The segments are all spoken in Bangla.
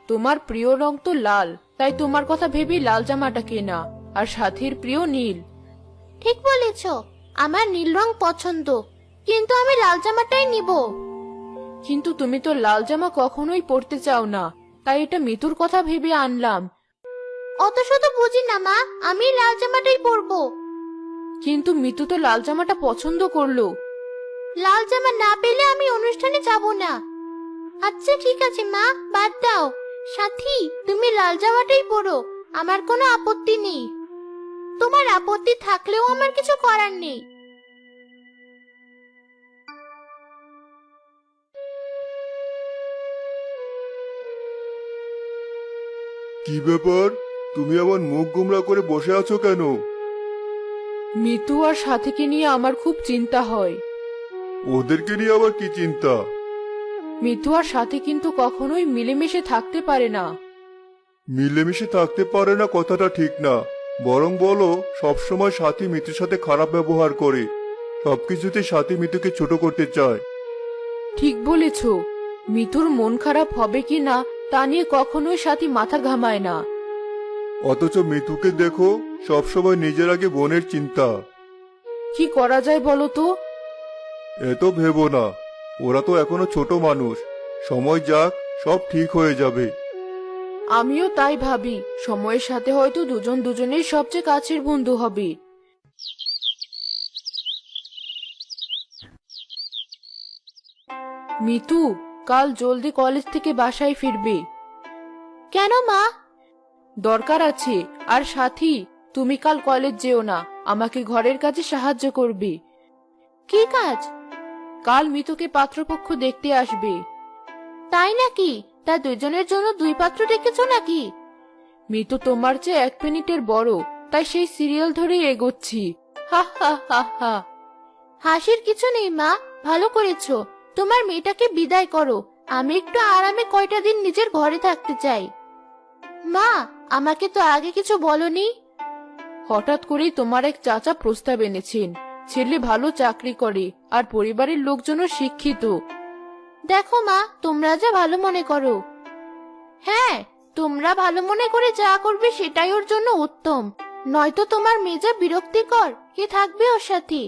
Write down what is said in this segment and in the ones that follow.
তোমার প্রিয় রং তো লাল, তাই তোমার কথা ভেবেই লাল জামাটা কেনা, আর সাথীর প্রিয় নীল। ঠিক বলেছ, আমার নীল রং পছন্দ, কিন্তু আমি লাল জামাটাই নিব। কিন্তু তুমি তো লাল জামা কখনোই পরতে চাও না, তাই এটা মিতুর কথা ভেবে আনলাম। অত শত বুঝি না মা, আমি লাল জামাটাই পরবো। কিন্তু মিতু তো লাল জামাটা পছন্দ করলো। লাল জামা না পেলে আমি অনুষ্ঠানে যাব না। আচ্ছা ঠিক আছে মা, বাদ দাও। সাথী, তুমি লাল জামাটাই পরো, আমার কোনো আপত্তি নেই। তোমার আপত্তি থাকলেও আমার কিছু করার নেই। কি ব্যাপার, তুমি আমার মুখ গোমড়া করে বসে আছো কেন? মিতু আর সাথীকে নিয়ে আমার খুব চিন্তা হয়। ওদেরকে নিয়ে আবার কি চিন্তা? মিতু আর সাথী কিন্তু কখনোই মিলেমিশে থাকতে পারে না। মিলেমিশে থাকতে পারে না কথাটা ঠিক না, বরং বলো সবসময় সাথী মিতুর সাথে খারাপ ব্যবহার করে, সবকিছুতে সাথী মিতুকে ছোট করতে চায়। ঠিক বলেছ, মিতুর মন খারাপ হবে কি না তা নিয়ে কখনোই সাথী মাথা ঘামায় না। অথচ মিতুকে দেখো, সবসময় নিজের আগে বোনের চিন্তা। কি করা যায় বলো তো? এত ভেবো না, ওরা তো এখনো ছোট মানুষ, সময় যাক সব ঠিক হয়ে যাবে। আমিও তাই ভাবি, সময়ের সাথে হয়তো দুজন দুজনের সবচেয়ে কাছের বন্ধু হবে। মিতু, কাল জলদি কলেজ থেকে বাসায় ফিরবে। কেন মা? দরকার আছে। আর সাথী, তুমি কাল কলেজ যেও না, আমাকে ঘরের কাজে সাহায্য করবে। কি কাজ? কাল মিতুকে পাত্রপক্ষ দেখতে আসবে। তাই নাকি? তা দুজনের জন্য দুই পাত্র ডেকেছো নাকি? মিতু তোমার চেয়ে 1 মিনিটের বড়, তাই সেই সিরিয়াল ধরেই এগোচ্ছি। হা হা হা হা। হাসির কিছু নেই মা, ভালো করেছো। তোমার মেয়েটাকে বিদায় করো, আমি একটু আরামে কয়টা দিন নিজের ঘরে থাকতে চাই। মা, আমাকে তো আগে কিছু বলনি। হঠাৎ করেই তোমার এক চাচা প্রস্তাব এনেছেন। ছেলে ভালো চাকরি করে আর পরিবারের লোকজনও শিক্ষিত। দেখো মা, তোমরা যা ভালো মনে করো। হ্যাঁ, তোমরা ভালো মনে করে যা করবে সেটাই ওর জন্য উত্তম। নয়তো তোমার মেয়ে যা বিরক্তিকর, কে থাকবে ওর সাথে?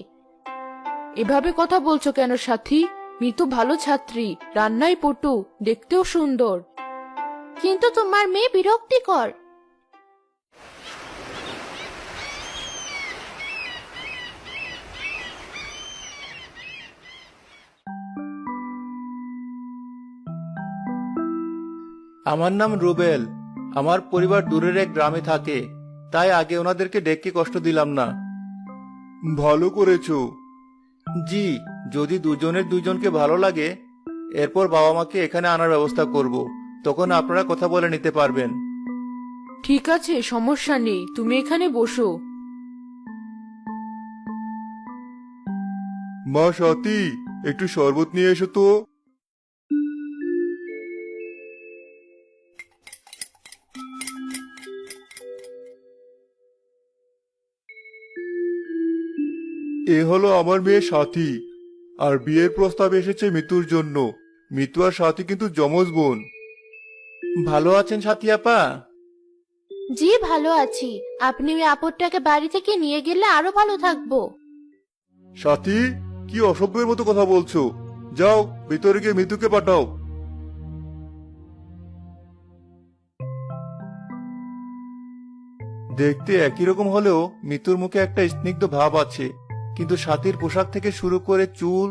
এভাবে কথা বলছো কেন সাথী? মিতু ভালো ছাত্রী, রান্নায় পটু, দেখতেও সুন্দর। কিন্তু তোমার মেয়ে বিরক্তিকর। আমার নাম রুবেল। আমার পরিবার দূরের এক গ্রামে থাকে, তাই আগে ওনাদেরকে ডেকে কষ্ট দিলাম না। ভালো করেছো। জি, যদি দুজনের দুজনকে ভালো লাগে, এরপর বাবা মাকে এখানে আনার ব্যবস্থা করব। তখন আপনারা কথা বলে নিতে পারবেন। ঠিক আছে, সমস্যা নেই, তুমি এখানে বসো। মা সাথী, একটু শরবত নিয়ে এসো তো। এ হলো আমার মেয়ে সাথী, আর বিয়ের প্রস্তাব এসেছে মিতুর জন্য। মিতু আর সাথী কিন্তু যমজ বোন। ভালো আছেন সাথী আপা? জি ভালো আছি। আপনি ওই আপদটাকে বাড়ি থেকে নিয়ে গেলে আরো ভালো থাকবো। সাথী, কি অসভ্যের মতো কথা বলছো? যাও, ভিতরে গিয়ে মিতুকে পাঠাও। দেখতে একই রকম হলেও মিতুর মুখে একটা স্নিগ্ধ ভাব আছে, কিন্তু সাথীর পোশাক থেকে শুরু করে চুল,